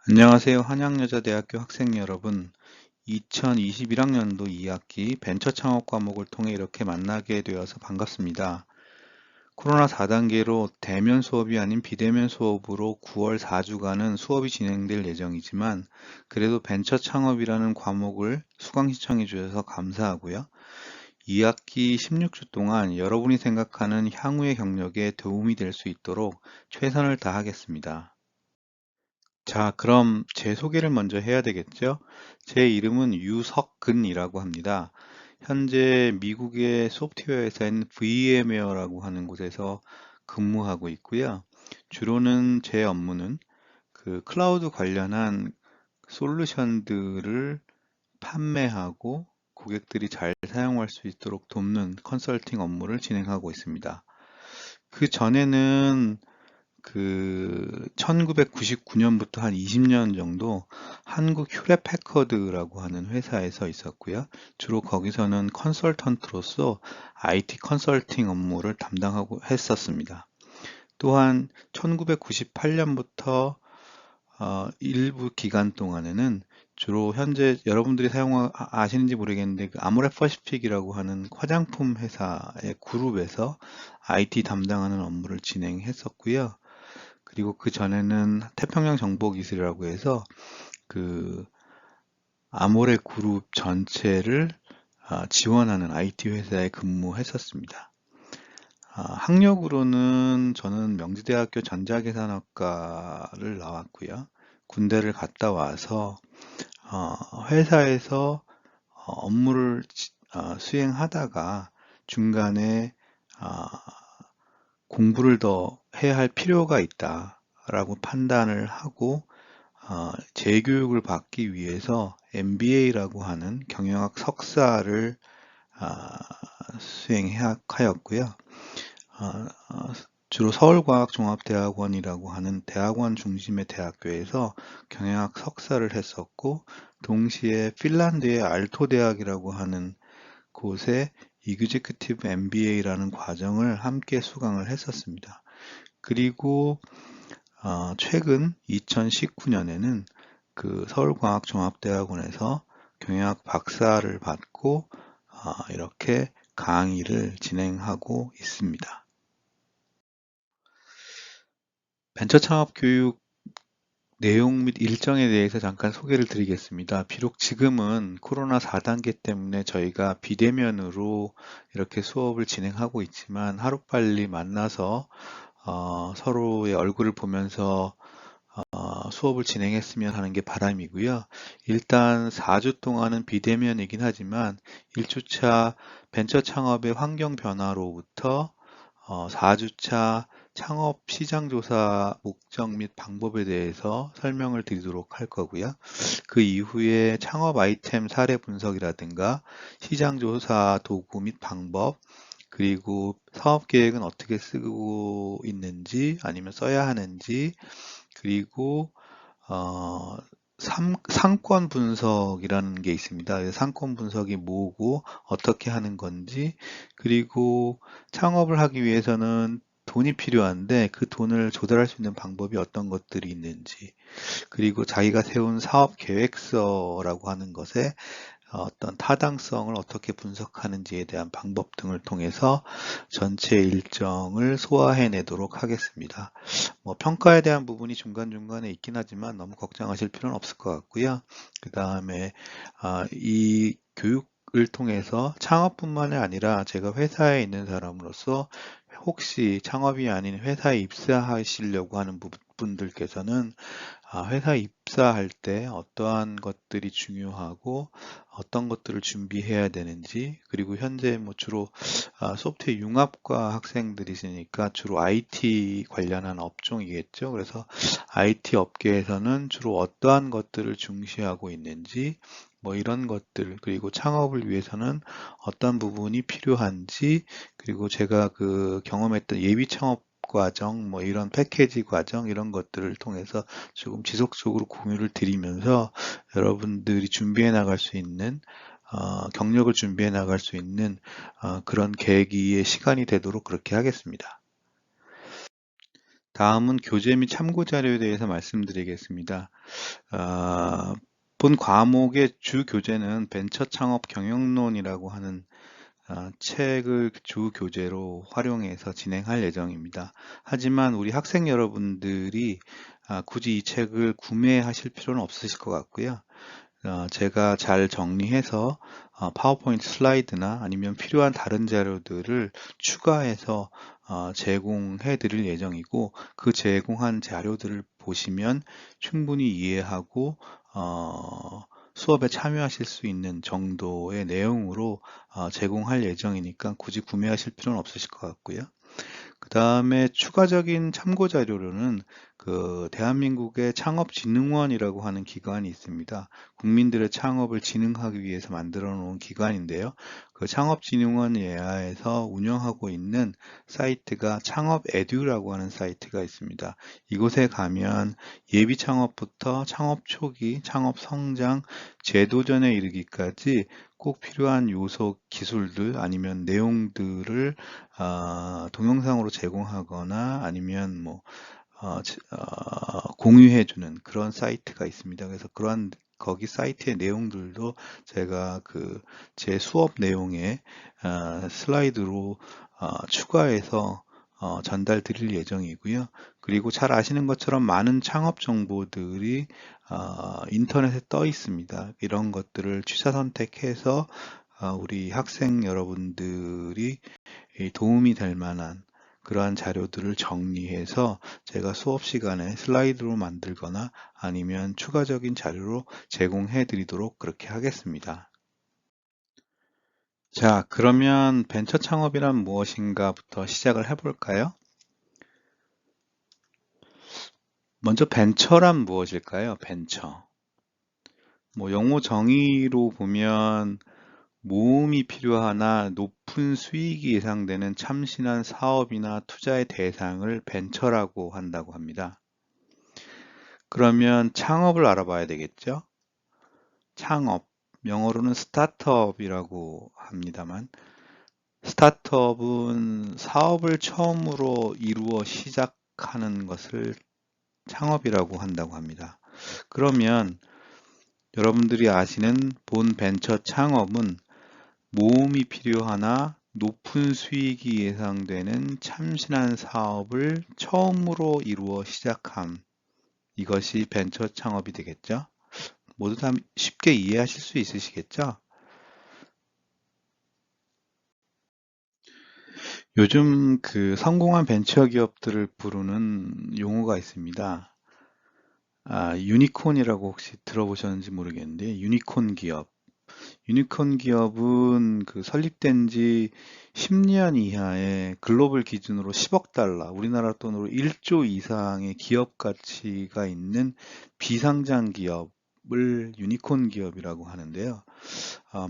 안녕하세요. 한양여자대학교 학생 여러분. 2021학년도 2학기 벤처 창업 과목을 통해 이렇게 만나게 되어서 반갑습니다. 코로나 4단계로 대면 수업이 아닌 비대면 수업으로 9월 4주간은 수업이 진행될 예정이지만 그래도 벤처 창업이라는 과목을 수강 신청해 주셔서 감사하고요. 2학기 16주 동안 여러분이 생각하는 향후의 경력에 도움이 될 수 있도록 최선을 다하겠습니다. 자, 그럼 제 소개를 먼저 해야 되겠죠? 제 이름은 유석근이라고 합니다. 현재 미국의 소프트웨어 회사인 VMware라고 하는 곳에서 근무하고 있고요. 주로는 제 업무는 그 클라우드 관련한 솔루션들을 판매하고 고객들이 잘 사용할 수 있도록 돕는 컨설팅 업무를 진행하고 있습니다. 그 전에는 1999년부터 한 20년 정도 한국 휴레패커드라고 하는 회사에서 있었고요. 주로 거기서는 컨설턴트로서 IT 컨설팅 업무를 담당하고 했었습니다. 또한 1998년부터 일부 기간 동안에는 주로 현재 여러분들이 아시는지 모르겠는데 그 아모레 퍼시픽이라고 하는 화장품 회사의 그룹에서 IT 담당하는 업무를 진행했었고요. 그리고 그 전에는 태평양 정보기술이라고 해서 그 아모레 그룹 전체를 지원하는 IT 회사에 근무했었습니다. 학력으로는 저는 명지대학교 전자계산학과를 나왔고요. 군대를 갔다 와서 회사에서 업무를 수행하다가 중간에 어, 공부를 더 해야 할 필요가 있다라고 판단을 하고 재교육을 받기 위해서 MBA라고 하는 경영학 석사를 아, 수행하였고요. 주로 서울과학종합대학원이라고 하는 대학원 중심의 대학교에서 경영학 석사를 했었고, 동시에 핀란드의 알토 대학이라고 하는 곳에 이그제큐티브 MBA라는 과정을 함께 수강을 했었습니다. 그리고 최근 2019년에는 그 서울과학종합대학원에서 경영학 박사를 받고 이렇게 강의를 진행하고 있습니다. 벤처 창업 교육 내용 및 일정에 대해서 잠깐 소개를 드리겠습니다. 비록 지금은 코로나 4단계 때문에 저희가 비대면으로 이렇게 수업을 진행하고 있지만 하루빨리 만나서 서로의 얼굴을 보면서 수업을 진행했으면 하는 게 바람이고요. 일단 4주 동안은 비대면이긴 하지만 1주차 벤처 창업의 환경 변화로부터 4주차 창업 시장 조사 목적 및 방법에 대해서 설명을 드리도록 할 거고요. 그 이후에 창업 아이템 사례 분석이라든가 시장 조사 도구 및 방법, 그리고 사업 계획은 어떻게 쓰고 있는지 아니면 써야 하는지, 그리고 어, 상권 분석이라는 게 있습니다. 상권 분석이 뭐고 어떻게 하는 건지, 그리고 창업을 하기 위해서는 돈이 필요한데 그 돈을 조달할 수 있는 방법이 어떤 것들이 있는지, 그리고 자기가 세운 사업 계획서라고 하는 것에 어떤 타당성을 어떻게 분석하는지에 대한 방법 등을 통해서 전체 일정을 소화해내도록 하겠습니다. 뭐 평가에 대한 부분이 중간중간에 있긴 하지만 너무 걱정하실 필요는 없을 것 같고요. 그 다음에 이 교육을 통해서 창업뿐만이 아니라 제가 회사에 있는 사람으로서 혹시 창업이 아닌 회사에 입사하시려고 하는 분들께서는 회사 입사할 때 어떠한 것들이 중요하고 어떤 것들을 준비해야 되는지, 그리고 현재 뭐 주로 소프트웨어 융합과 학생들이시니까 주로 IT 관련한 업종이겠죠. 그래서 IT 업계에서는 주로 어떠한 것들을 중시하고 있는지, 뭐 이런 것들, 그리고 창업을 위해서는 어떤 부분이 필요한지, 그리고 제가 그 경험했던 예비 창업 과정, 뭐 이런 패키지 과정, 이런 것들을 통해서 조금 지속적으로 공유를 드리면서 여러분들이 준비해 나갈 수 있는 경력을 준비해 나갈 수 있는 그런 계기의 시간이 되도록 그렇게 하겠습니다. 다음은 교재 및 참고 자료에 대해서 말씀드리겠습니다. 본 과목의 주 교재는 벤처 창업 경영론이라고 하는 책을 주 교재로 활용해서 진행할 예정입니다. 하지만 우리 학생 여러분들이 굳이 이 책을 구매하실 필요는 없으실 것 같고요. 제가 잘 정리해서 파워포인트 슬라이드나 아니면 필요한 다른 자료들을 추가해서 제공해 드릴 예정이고, 그 제공한 자료들을 보시면 충분히 이해하고 수업에 참여하실 수 있는 정도의 내용으로 제공할 예정이니까 굳이 구매하실 필요는 없으실 것 같고요. 그 다음에 추가적인 참고 자료로는 그 대한민국의 창업진흥원이라고 하는 기관이 있습니다. 국민들의 창업을 진흥하기 위해서 만들어 놓은 기관인데요. 그 창업진흥원 예하에서 운영하고 있는 사이트가 창업에듀라고 하는 사이트가 있습니다. 이곳에 가면 예비 창업부터 창업 초기, 창업 성장, 재도전에 이르기까지 꼭 필요한 요소, 기술들 아니면 내용들을 동영상으로 제공하거나 아니면 뭐 공유해주는 그런 사이트가 있습니다. 그래서 그러한 거기 사이트의 내용들도 제가 그 제 수업 내용에 슬라이드로 추가해서 전달 드릴 예정이고요. 그리고 잘 아시는 것처럼 많은 창업 정보들이 인터넷에 떠 있습니다. 이런 것들을 취사 선택해서 우리 학생 여러분들이 도움이 될 만한 그러한 자료들을 정리해서 제가 수업 시간에 슬라이드로 만들거나 아니면 추가적인 자료로 제공해 드리도록 그렇게 하겠습니다. 자, 그러면 벤처 창업이란 무엇인가부터 시작을 해볼까요? 먼저 벤처란 무엇일까요? 벤처. 뭐 용어 정의로 보면 모험이 필요하나 높은 수익이 예상되는 참신한 사업이나 투자의 대상을 벤처라고 한다고 합니다. 그러면 창업을 알아봐야 되겠죠? 창업, 영어로는 스타트업이라고 합니다만, 스타트업은 사업을 처음으로 이루어 시작하는 것을 창업이라고 한다고 합니다. 그러면 여러분들이 아시는 본 벤처 창업은 모험이 필요하나 높은 수익이 예상되는 참신한 사업을 처음으로 이루어 시작함. 이것이 벤처 창업이 되겠죠? 모두 다 쉽게 이해하실 수 있으시겠죠? 요즘 그 성공한 벤처 기업들을 부르는 용어가 있습니다. 유니콘이라고 혹시 들어보셨는지 모르겠는데, 유니콘 기업. 유니콘 기업은 그 설립된 지 10년 이하의 글로벌 기준으로 10억 달러, 우리나라 돈으로 1조 이상의 기업 가치가 있는 비상장 기업을 유니콘 기업이라고 하는데요.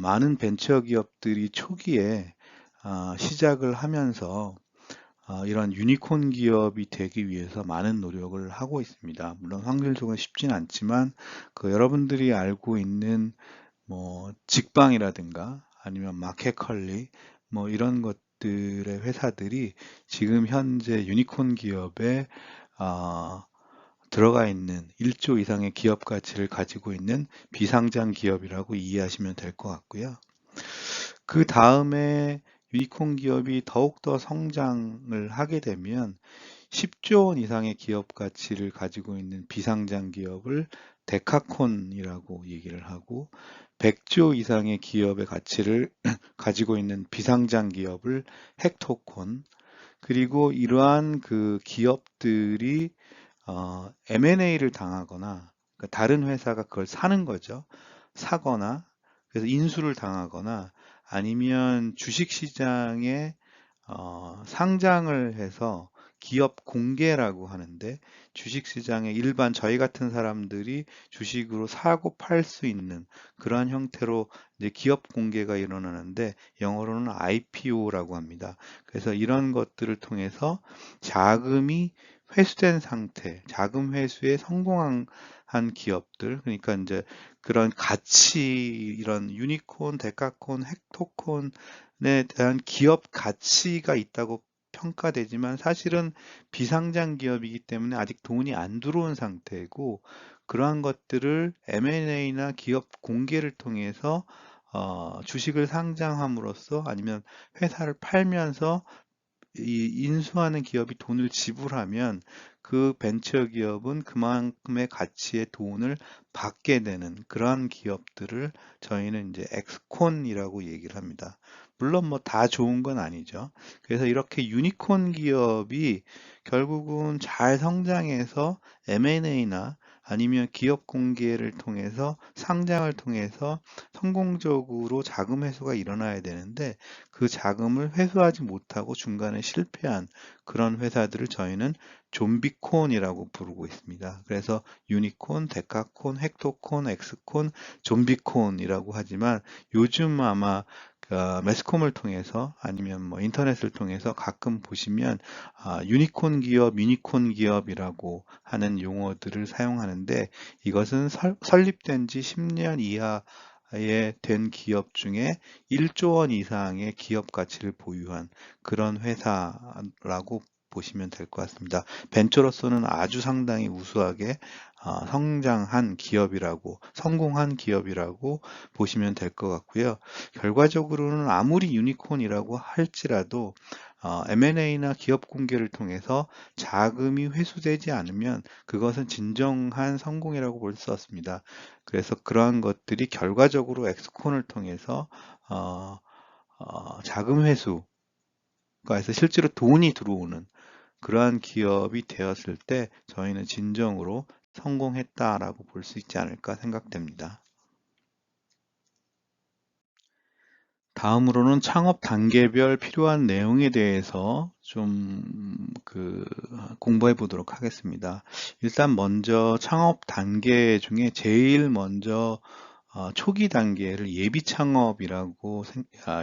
많은 벤처 기업들이 초기에 시작을 하면서 이런 유니콘 기업이 되기 위해서 많은 노력을 하고 있습니다. 물론 확률적으로 쉽진 않지만 그 여러분들이 알고 있는 뭐 직방이라든가 아니면 마켓컬리 뭐 이런 것들의 회사들이 지금 현재 유니콘 기업에 어, 들어가 있는 1조 이상의 기업 가치를 가지고 있는 비상장 기업이라고 이해하시면 될 것 같고요. 그 다음에 유니콘 기업이 더욱더 성장을 하게 되면 10조 원 이상의 기업 가치를 가지고 있는 비상장 기업을 데카콘이라고 얘기를 하고 100조 이상의 기업의 가치를 가지고 있는 비상장 기업을 헥토콘, 그리고 이러한 그 기업들이 M&A를 당하거나 그러니까 다른 회사가 그걸 사는 거죠. 사거나 그래서 인수를 당하거나 아니면 주식시장에 상장을 해서 기업 공개라고 하는데 주식시장에 일반 저희 같은 사람들이 주식으로 사고 팔 수 있는 그러한 형태로 이제 기업 공개가 일어나는데 영어로는 IPO라고 합니다. 그래서 이런 것들을 통해서 자금이 회수된 상태, 자금 회수에 성공한 한 기업들, 그러니까 이제 그런 가치, 이런 유니콘, 데카콘, 헥토콘에 대한 기업 가치가 있다고 평가되지만 사실은 비상장 기업이기 때문에 아직 돈이 안 들어온 상태고, 그러한 것들을 M&A나 기업 공개를 통해서 주식을 상장함으로써 아니면 회사를 팔면서 이 인수하는 기업이 돈을 지불하면 그 벤처 기업은 그만큼의 가치의 돈을 받게 되는 그러한 기업들을 저희는 이제 엑스콘이라고 얘기를 합니다. 물론 뭐 다 좋은 건 아니죠. 그래서 이렇게 유니콘 기업이 결국은 잘 성장해서 M&A나 아니면 기업 공개를 통해서 상장을 통해서 성공적으로 자금 회수가 일어나야 되는데, 그 자금을 회수하지 못하고 중간에 실패한 그런 회사들을 저희는 좀비콘이라고 부르고 있습니다. 그래서 유니콘, 데카콘, 헥토콘, 엑스콘, 좀비콘이라고 하지만 요즘 아마 매스컴을 통해서 아니면 뭐 인터넷을 통해서 가끔 보시면 유니콘 기업, 유니콘 기업이라고 하는 용어들을 사용하는데, 이것은 설립된 지 10년 이하에 된 기업 중에 1조 원 이상의 기업 가치를 보유한 그런 회사라고 보시면 될 것 같습니다. 벤처로서는 아주 상당히 우수하게 성장한 기업이라고, 성공한 기업이라고 보시면 될 것 같고요. 결과적으로는 아무리 유니콘이라고 할지라도 M&A나 기업 공개를 통해서 자금이 회수되지 않으면 그것은 진정한 성공이라고 볼 수 없습니다. 그래서 그러한 것들이 결과적으로 엑스콘을 통해서 어, 자금 회수가 해서 실제로 돈이 들어오는 그러한 기업이 되었을 때 저희는 진정으로 성공했다라고 볼 수 있지 않을까 생각됩니다. 다음으로는 창업 단계별 필요한 내용에 대해서 좀 공부해 보도록 하겠습니다. 일단 먼저 창업 단계 중에 제일 먼저 초기 단계를 예비 창업이라고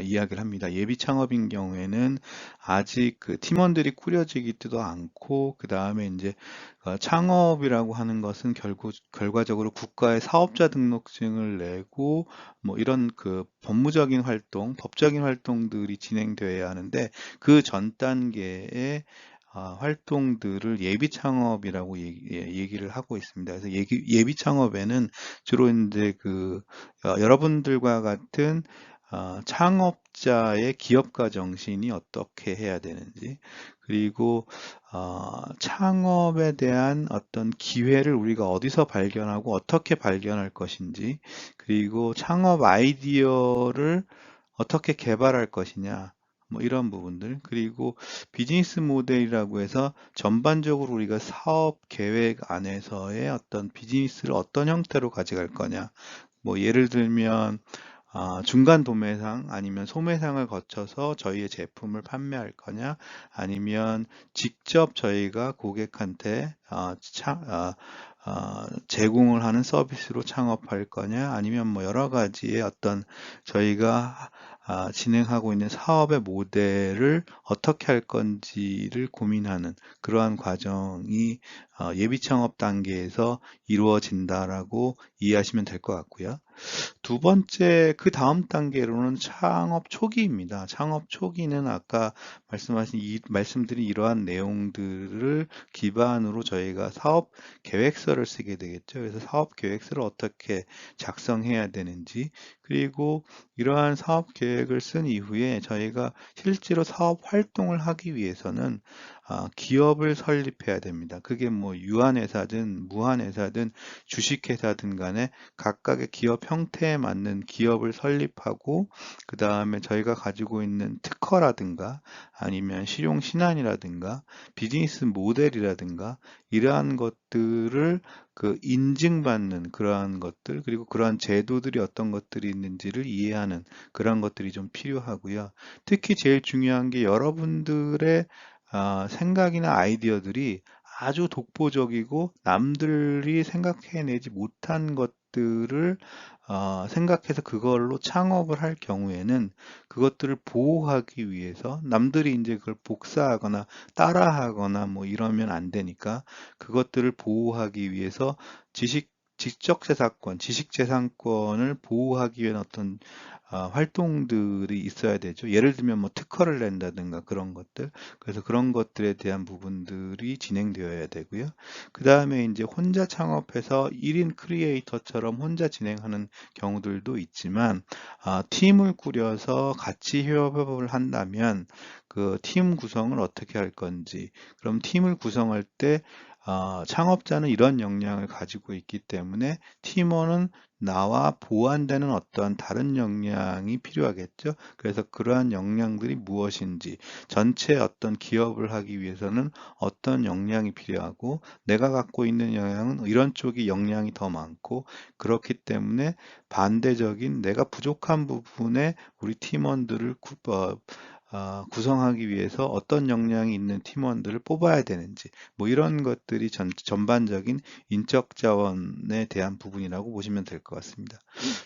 이야기를 합니다. 예비 창업인 경우에는 아직 그 팀원들이 꾸려지지도 않고, 그 다음에 이제 창업이라고 하는 것은 결과적으로 국가의 사업자 등록증을 내고 뭐 이런 그 법무적인 활동, 법적인 활동들이 진행되어야 하는데, 그 전 단계에 활동들을 예비 창업이라고 얘기를 하고 있습니다. 그래서 예비 창업에는 주로 이제 여러분들과 같은 창업자의 기업가 정신이 어떻게 해야 되는지, 그리고 창업에 대한 어떤 기회를 우리가 어디서 발견하고 어떻게 발견할 것인지, 그리고 창업 아이디어를 어떻게 개발할 것이냐, 뭐 이런 부분들, 그리고 비즈니스 모델이라고 해서 전반적으로 우리가 사업 계획 안에서의 어떤 비즈니스를 어떤 형태로 가져갈 거냐, 뭐 예를 들면 중간 도매상 아니면 소매상을 거쳐서 저희의 제품을 판매할 거냐, 아니면 직접 저희가 고객한테 제공을 하는 서비스로 창업할 거냐, 아니면 뭐 여러 가지의 어떤 저희가 진행하고 있는 사업의 모델을 어떻게 할 건지를 고민하는 그러한 과정이 예비 창업 단계에서 이루어진다라고 이해하시면 될 것 같고요. 두 번째, 그 다음 단계로는 창업 초기입니다. 창업 초기는 아까 말씀드린 이러한 내용들을 기반으로 저희가 사업 계획서를 쓰게 되겠죠. 그래서 사업 계획서를 어떻게 작성해야 되는지, 그리고 이러한 사업 계획을 쓴 이후에 저희가 실제로 사업 활동을 하기 위해서는 기업을 설립해야 됩니다. 그게 뭐 유한회사든 무한회사든 주식회사든 간에 각각의 기업 형태에 맞는 기업을 설립하고, 그 다음에 저희가 가지고 있는 특허라든가 아니면 실용 신안이라든가 비즈니스 모델이라든가 이러한 것들을 인증받는 그러한 것들, 그리고 그러한 제도들이 어떤 것들이 있는지를 이해하는 그런 것들이 좀 필요하고요. 특히 제일 중요한 게 여러분들의 생각이나 아이디어들이 아주 독보적이고 남들이 생각해내지 못한 것들을 생각해서 그걸로 창업을 할 경우에는 그것들을 보호하기 위해서 남들이 이제 그걸 복사하거나 따라하거나 뭐 이러면 안 되니까, 그것들을 보호하기 위해서 지식 지적재산권, 지식재산권을 보호하기 위한 어떤 활동들이 있어야 되죠. 예를 들면 뭐 특허를 낸다든가 그런 것들. 그래서 그런 것들에 대한 부분들이 진행되어야 되고요. 그 다음에 이제 혼자 창업해서 1인 크리에이터처럼 혼자 진행하는 경우들도 있지만, 팀을 꾸려서 같이 협업을 한다면 그 팀 구성을 어떻게 할 건지, 그럼 팀을 구성할 때 창업자는 이런 역량을 가지고 있기 때문에 팀원은 나와 보완되는 어떠한 다른 역량이 필요하겠죠. 그래서 그러한 역량들이 무엇인지, 전체 어떤 기업을 하기 위해서는 어떤 역량이 필요하고, 내가 갖고 있는 역량은 이런 쪽이 역량이 더 많고, 그렇기 때문에 반대적인 내가 부족한 부분에 우리 팀원들을 구성하기 위해서 어떤 역량이 있는 팀원들을 뽑아야 되는지, 뭐 이런 것들이 전반적인 인적 자원에 대한 부분이라고 보시면 될 것 같습니다.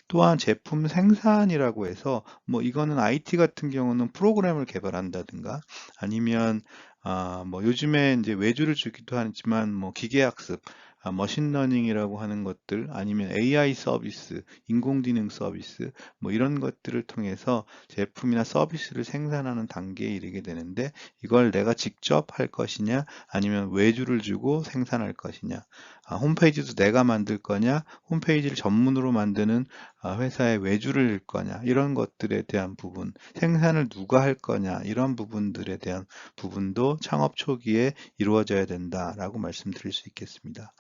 또한 제품 생산이라고 해서 뭐 이거는 IT 같은 경우는 프로그램을 개발한다든가 아니면 뭐 요즘에 이제 외주를 주기도 하지만 뭐 기계학습, 머신러닝이라고 하는 것들 아니면 AI 서비스, 인공지능 서비스 뭐 이런 것들을 통해서 제품이나 서비스를 생산하는 단계에 이르게 되는데 이걸 내가 직접 할 것이냐 아니면 외주를 주고 생산할 것이냐, 홈페이지도 내가 만들 거냐 홈페이지를 전문으로 만드는 회사에 외주를 줄 거냐 이런 것들에 대한 부분, 생산을 누가 할 거냐 이런 부분들에 대한 부분도 창업 초기에 이루어져야 된다라고 말씀드릴 수 있겠습니다.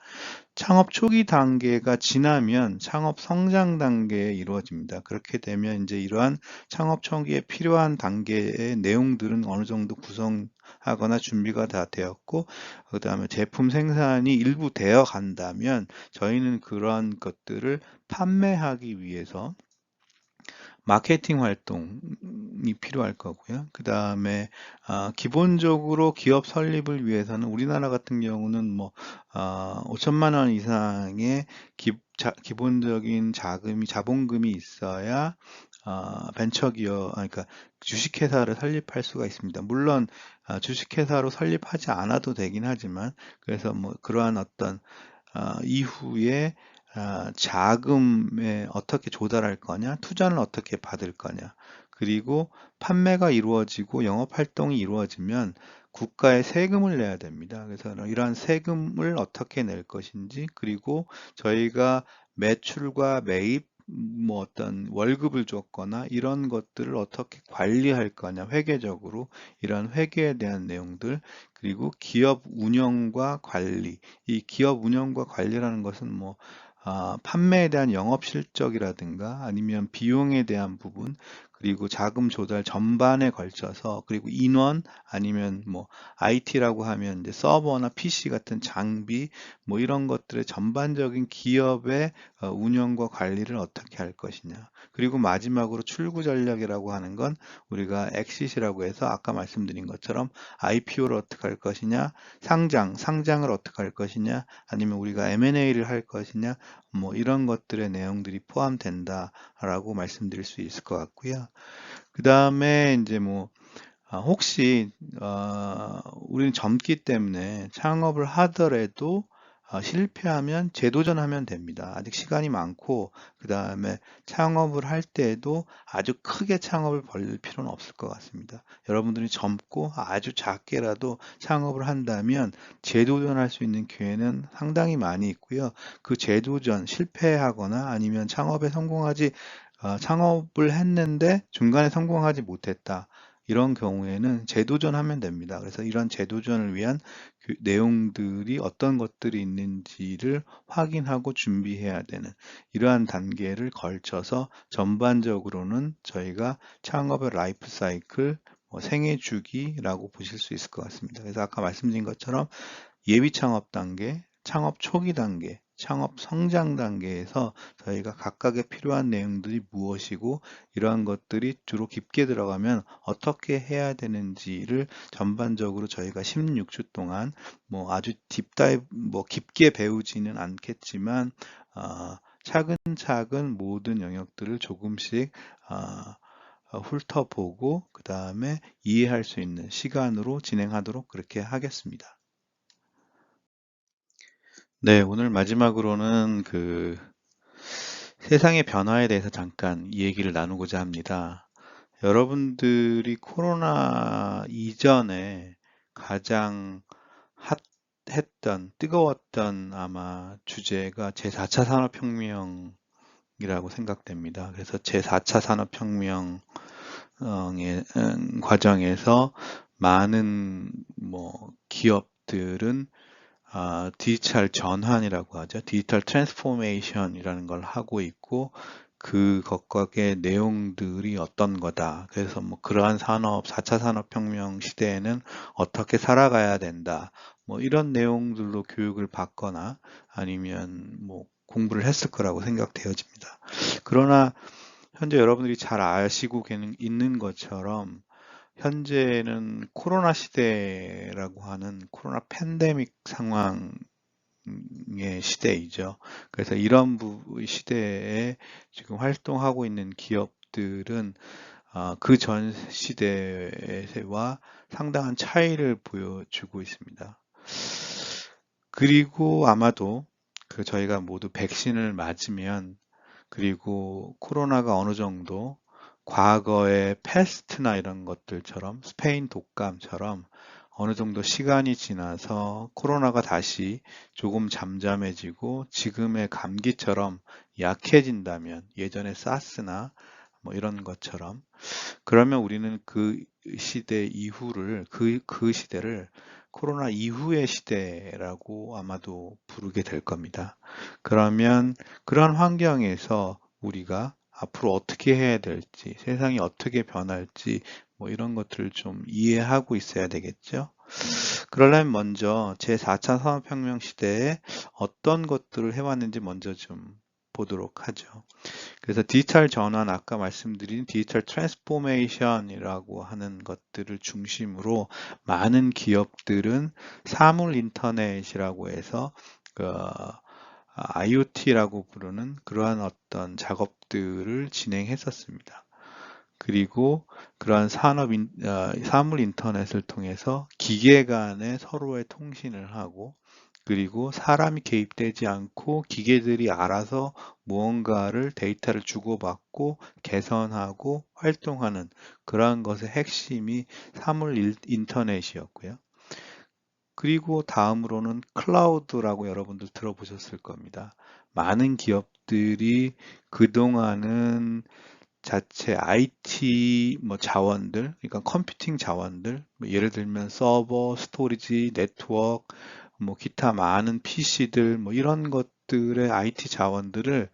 창업 초기 단계가 지나면 창업 성장 단계에 이루어집니다. 그렇게 되면 이제 이러한 창업 초기에 필요한 단계의 내용들은 어느 정도 구성하거나 준비가 다 되었고, 그 다음에 제품 생산이 일부 되어 간다면 저희는 그러한 것들을 판매하기 위해서 마케팅 활동이 필요할 거고요. 그 다음에 기본적으로 기업 설립을 위해서는 우리나라 같은 경우는 뭐 5천만 원 이상의 기본적인 자본금이 있어야 벤처기업, 그러니까 주식회사를 설립할 수가 있습니다. 물론 주식회사로 설립하지 않아도 되긴 하지만, 그래서 뭐 그러한 어떤 이후에 자금에 어떻게 조달할 거냐, 투자는 어떻게 받을 거냐, 그리고 판매가 이루어지고 영업 활동이 이루어지면 국가에 세금을 내야 됩니다. 그래서 이러한 세금을 어떻게 낼 것인지, 그리고 저희가 매출과 매입, 뭐 어떤 월급을 줬거나 이런 것들을 어떻게 관리할 거냐, 회계적으로 이런 회계에 대한 내용들, 그리고 기업 운영과 관리, 이 기업 운영과 관리라는 것은 뭐 판매에 대한 영업 실적이라든가 아니면 비용에 대한 부분, 그리고 자금 조달 전반에 걸쳐서, 그리고 인원 아니면 뭐 IT라고 하면 이제 서버나 PC 같은 장비 뭐 이런 것들의 전반적인 기업의 운영과 관리를 어떻게 할 것이냐. 그리고 마지막으로 출구 전략이라고 하는 건 우리가 엑시트라고 해서 아까 말씀드린 것처럼 IPO를 어떻게 할 것이냐, 상장을 어떻게 할 것이냐, 아니면 우리가 M&A를 할 것이냐, 뭐 이런 것들의 내용들이 포함된다라고 말씀드릴 수 있을 것 같고요. 그 다음에 이제 뭐 혹시 우리는 젊기 때문에 창업을 하더라도 실패하면 재도전하면 됩니다. 아직 시간이 많고, 그 다음에 창업을 할 때에도 아주 크게 창업을 벌릴 필요는 없을 것 같습니다. 여러분들이 젊고 아주 작게라도 창업을 한다면 재도전할 수 있는 기회는 상당히 많이 있고요. 그 재도전, 실패하거나 아니면 창업을 했는데 중간에 성공하지 못했다. 이런 경우에는 재도전하면 됩니다. 그래서 이런 재도전을 위한 내용들이 어떤 것들이 있는지를 확인하고 준비해야 되는 이러한 단계를 걸쳐서 전반적으로는 저희가 창업의 라이프 사이클, 생애 주기라고 보실 수 있을 것 같습니다. 그래서 아까 말씀드린 것처럼 예비 창업 단계, 창업 초기 단계, 창업 성장 단계에서 저희가 각각의 필요한 내용들이 무엇이고 이러한 것들이 주로 깊게 들어가면 어떻게 해야 되는지를 전반적으로 저희가 16주 동안 뭐 아주 딥다이브 뭐 깊게 배우지는 않겠지만 차근차근 모든 영역들을 조금씩 훑어보고 그 다음에 이해할 수 있는 시간으로 진행하도록 그렇게 하겠습니다. 네, 오늘 마지막으로는 세상의 변화에 대해서 잠깐 이 얘기를 나누고자 합니다. 여러분들이 코로나 이전에 가장 뜨거웠던 아마 주제가 제4차 산업혁명이라고 생각됩니다. 그래서 제4차 산업혁명의 과정에서 많은 기업들은 디지털 전환이라고 하죠. 디지털 트랜스포메이션이라는 걸 하고 있고 그것과의 내용들이 어떤 거다. 그래서 그러한 4차 산업혁명 시대에는 어떻게 살아가야 된다. 이런 내용들로 교육을 받거나 아니면 공부를 했을 거라고 생각되어집니다. 그러나 현재 여러분들이 잘 아시고 있는 것처럼 현재는 코로나 시대라고 하는 코로나 팬데믹 상황의 시대이죠. 그래서 이런 시대에 지금 활동하고 있는 기업들은 그 전 시대와 상당한 차이를 보여주고 있습니다. 그리고 아마도 저희가 모두 백신을 맞으면 그리고 코로나가 어느 정도 과거의 패스트나 이런 것들처럼 스페인 독감처럼 어느 정도 시간이 지나서 코로나가 다시 조금 잠잠해지고 지금의 감기처럼 약해진다면 예전에 사스나 이런 것처럼 그러면 우리는 그 시대 이후를 그 시대를 코로나 이후의 시대라고 아마도 부르게 될 겁니다. 그러면 그런 환경에서 우리가 앞으로 어떻게 해야 될지, 세상이 어떻게 변할지, 이런 것들을 좀 이해하고 있어야 되겠죠. 그러려면 먼저 제4차 산업혁명 시대에 어떤 것들을 해왔는지 먼저 좀 보도록 하죠. 그래서 디지털 전환, 아까 말씀드린 디지털 트랜스포메이션이라고 하는 것들을 중심으로 많은 기업들은 사물 인터넷이라고 해서 IoT라고 부르는 그러한 어떤 작업들을 진행했었습니다. 그리고 그러한 사물 인터넷을 통해서 기계 간에 서로의 통신을 하고 그리고 사람이 개입되지 않고 기계들이 알아서 무언가를 데이터를 주고받고 개선하고 활동하는 그러한 것의 핵심이 사물 인터넷이었고요. 그리고 다음으로는 클라우드라고 여러분들 들어보셨을 겁니다. 많은 기업들이 그동안은 자체 IT 자원들, 그러니까 컴퓨팅 자원들, 예를 들면 서버, 스토리지, 네트워크, 기타 많은 PC들, 이런 것들의 IT 자원들을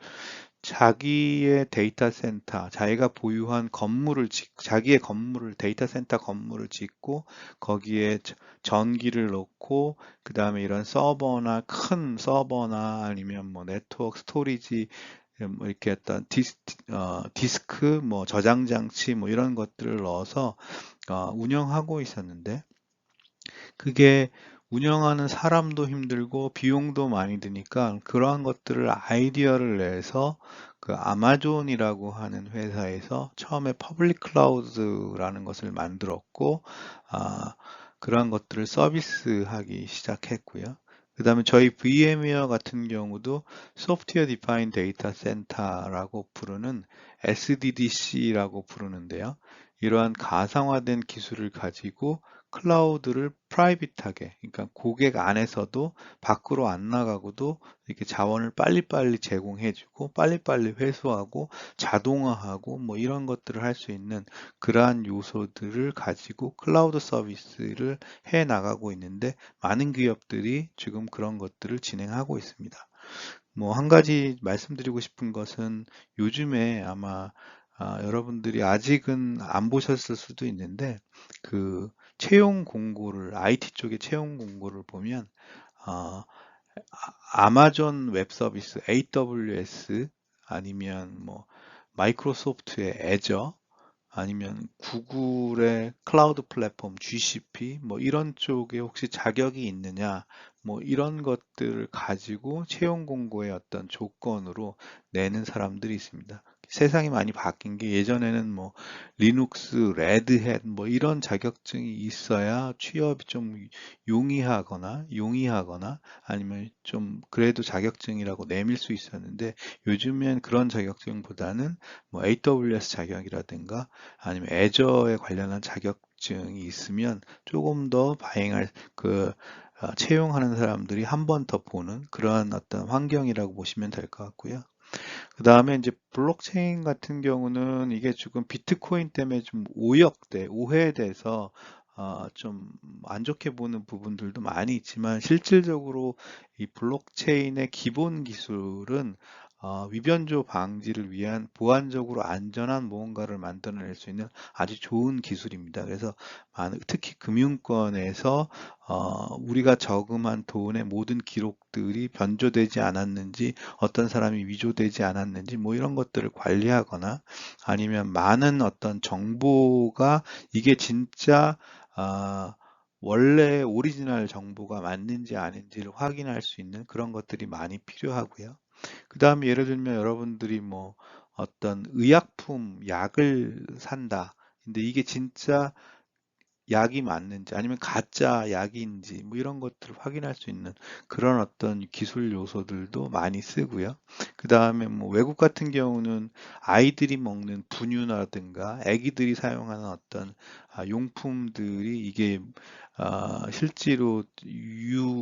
자기의 데이터 센터, 자기가 보유한 자기의 건물을, 데이터 센터 건물을 짓고, 거기에 전기를 넣고, 그 다음에 이런 서버나, 큰 서버나, 아니면 네트워크, 스토리지, 이렇게 어떤 디스크, 저장 장치, 이런 것들을 넣어서, 운영하고 있었는데, 그게 운영하는 사람도 힘들고 비용도 많이 드니까 그러한 것들을 아이디어를 내서 그 아마존이라고 하는 회사에서 처음에 퍼블릭 클라우드라는 것을 만들었고 그러한 것들을 서비스하기 시작했고요. 그 다음에 저희 VM웨어 같은 경우도 소프트웨어 디파인 데이터 센터라고 부르는 SDDC라고 부르는데요. 이러한 가상화된 기술을 가지고 클라우드를 프라이빗하게, 그러니까 고객 안에서도 밖으로 안 나가고도 이렇게 자원을 빨리빨리 제공해주고 빨리빨리 회수하고 자동화하고 이런 것들을 할 수 있는 그러한 요소들을 가지고 클라우드 서비스를 해 나가고 있는데 많은 기업들이 지금 그런 것들을 진행하고 있습니다. 한 가지 말씀드리고 싶은 것은 요즘에 아마 여러분들이 아직은 안 보셨을 수도 있는데 그 채용 공고를 IT 쪽의 채용 공고를 보면 어, 아마존 웹 서비스 AWS 아니면 마이크로소프트의 애저 아니면 구글의 클라우드 플랫폼 GCP 이런 쪽에 혹시 자격이 있느냐 이런 것들을 가지고 채용 공고의 어떤 조건으로 내는 사람들이 있습니다. 세상이 많이 바뀐 게 예전에는 뭐 리눅스, 레드햇 뭐 이런 자격증이 있어야 취업이 좀 용이하거나 아니면 좀 그래도 자격증이라고 내밀 수 있었는데 요즘엔 그런 자격증보다는 뭐 AWS 자격이라든가 아니면 애저에 관련한 자격증이 있으면 조금 더 바행할 채용하는 사람들이 한 번 더 보는 그러한 어떤 환경이라고 보시면 될 것 같고요. 그 다음에 이제 블록체인 같은 경우는 이게 지금 비트코인 때문에 좀 오해돼서 좀 안 좋게 보는 부분들도 많이 있지만 실질적으로 이 블록체인의 기본 기술은 위변조 방지를 위한 보안적으로 안전한 무언가를 만들어낼 수 있는 아주 좋은 기술입니다. 그래서 특히 금융권에서 우리가 저금한 돈의 모든 기록들이 변조되지 않았는지 어떤 사람이 위조되지 않았는지 뭐 이런 것들을 관리하거나 아니면 많은 어떤 정보가 이게 진짜 원래 오리지널 정보가 맞는지 아닌지를 확인할 수 있는 그런 것들이 많이 필요하고요. 그 다음에 예를 들면 여러분들이 뭐 어떤 의약품, 약을 산다. 근데 이게 진짜 약이 맞는지 아니면 가짜 약인지 뭐 이런 것들을 확인할 수 있는 그런 어떤 기술 요소들도 많이 쓰고요. 그 다음에 뭐 외국 같은 경우는 아이들이 먹는 분유라든가 아기들이 사용하는 어떤 용품들이 이게 실제로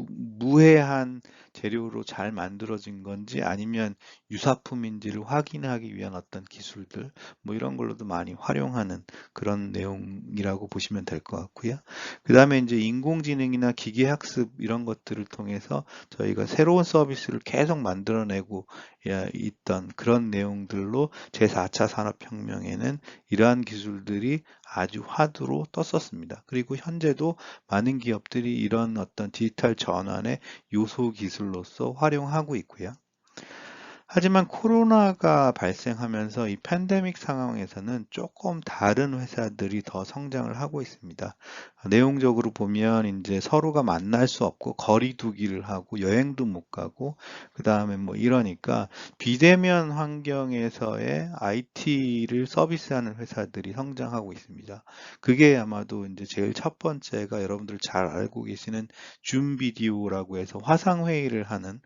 무해한 재료로 잘 만들어진 건지 아니면 유사품인지를 확인하기 위한 어떤 기술들 뭐 이런 걸로도 많이 활용하는 그런 내용이라고 보시면 될 것 같고요. 그 다음에 이제 인공지능이나 기계학습 이런 것들을 통해서 저희가 새로운 서비스를 계속 만들어내고 있던 그런 내용들로 제4차 산업혁명에는 이러한 기술들이 아주 화두로 떴었습니다. 그리고 현재도 많은 기업들이 이런 어떤 디지털 전환의 요소 기술로서 활용하고 있고요. 하지만 코로나가 발생하면서 이 팬데믹 상황에서는 조금 다른 회사들이 더 성장을 하고 있습니다. 내용적으로 보면 이제 서로가 만날 수 없고 거리 두기를 하고 여행도 못 가고 그다음에 뭐 이러니까 비대면 환경에서의 IT를 서비스하는 회사들이 성장하고 있습니다. 그게 아마도 이제 제일 첫 번째가 여러분들 잘 알고 계시는 줌 비디오라고 해서 화상 회의를 하는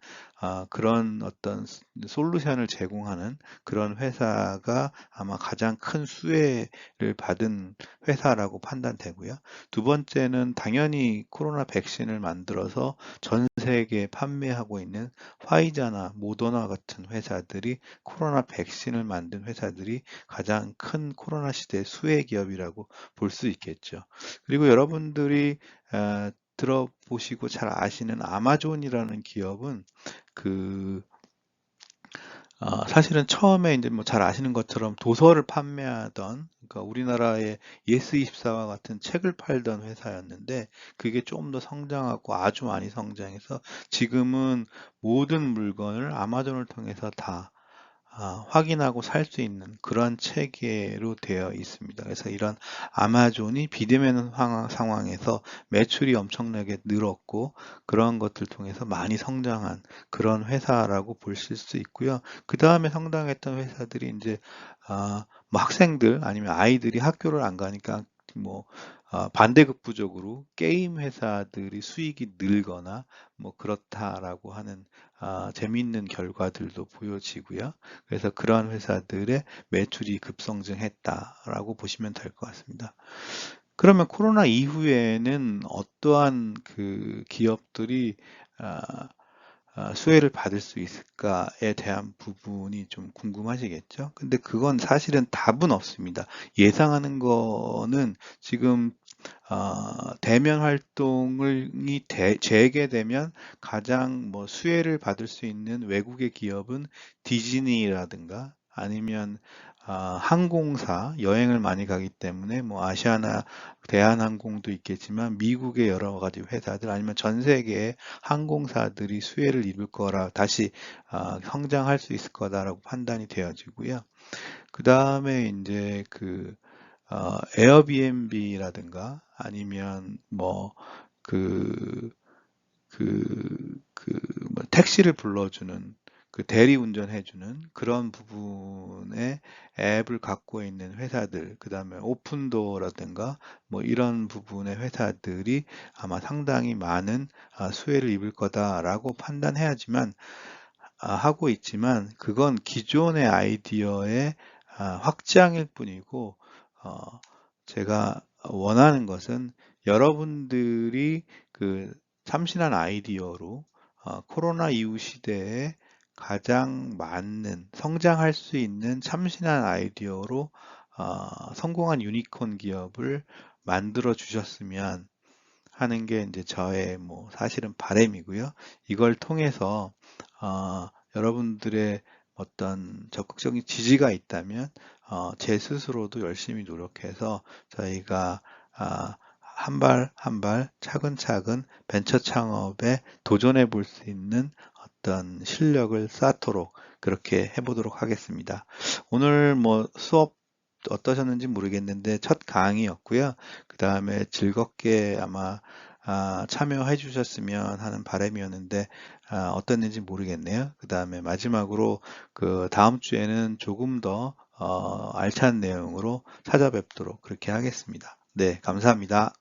그런 어떤 솔루션을 제공하는 그런 회사가 아마 가장 큰 수혜를 받은 회사라고 판단되고요. 두 번째는 당연히 코로나 백신을 만들어서 전 세계에 판매하고 있는 화이자나 모더나 같은 회사들이 코로나 백신을 만든 회사들이 가장 큰 코로나 시대 수혜 기업이라고 볼 수 있겠죠. 그리고 여러분들이 들어보시고 잘 아시는 아마존이라는 기업은 그 사실은 처음에 이제 뭐 잘 아시는 것처럼 도서를 판매하던 그러니까 우리나라의 예스24와 같은 책을 팔던 회사였는데 그게 좀 더 성장하고 아주 많이 성장해서 지금은 모든 물건을 아마존을 통해서 다 확인하고 살 수 있는 그런 체계로 되어 있습니다. 그래서 이런 아마존이 비대면 상황에서 매출이 엄청나게 늘었고 그런 것들 통해서 많이 성장한 그런 회사라고 보실 수 있고요. 그 다음에 성장했던 회사들이 이제 뭐 학생들 아니면 아이들이 학교를 안 가니까 뭐 반대급부적으로 게임 회사들이 수익이 늘거나 뭐 그렇다라고 하는 재미있는 결과들도 보여지고요. 그래서 그러한 회사들의 매출이 급성장했다라고 보시면 될 것 같습니다. 그러면 코로나 이후에는 어떠한 그 기업들이 아, 수혜를 받을 수 있을까에 대한 부분이 좀 궁금하시겠죠? 근데 그건 사실은 답은 없습니다. 예상하는 거는 지금 대면 활동이 재개되면 가장 뭐 수혜를 받을 수 있는 외국의 기업은 디즈니라든가 아니면 항공사 여행을 많이 가기 때문에 뭐 아시아나 대한항공도 있겠지만 미국의 여러 가지 회사들 아니면 전 세계의 항공사들이 수혜를 입을 거라 다시 성장할 수 있을 거다라고 판단이 되어지고요. 그 다음에 이제 에어비앤비라든가 아니면 뭐 그, 뭐 택시를 불러주는 그 대리 운전해주는 그런 부분의 앱을 갖고 있는 회사들, 그 다음에 오픈도어라든가 뭐 이런 부분의 회사들이 아마 상당히 많은 수혜를 입을 거다라고 판단해야지만 하고 있지만 그건 기존의 아이디어의 확장일 뿐이고 어, 제가 원하는 것은 여러분들이 그 참신한 아이디어로 코로나 이후 시대에 가장 맞는 성장할 수 있는 참신한 아이디어로 성공한 유니콘 기업을 만들어 주셨으면 하는 게 이제 저의 뭐 사실은 바람이고요. 이걸 통해서 여러분들의 어떤 적극적인 지지가 있다면 제 스스로도 열심히 노력해서 저희가 한 발 한 발 차근차근 벤처 창업에 도전해 볼 수 있는 어떤 실력을 쌓도록 그렇게 해보도록 하겠습니다. 오늘 뭐 수업 어떠셨는지 모르겠는데 첫 강의였고요. 그 다음에 즐겁게 아마 참여해 주셨으면 하는 바람이었는데 어땠는지 모르겠네요. 그 다음에 마지막으로 그 다음 주에는 조금 더 알찬 내용으로 찾아뵙도록 그렇게 하겠습니다. 네, 감사합니다.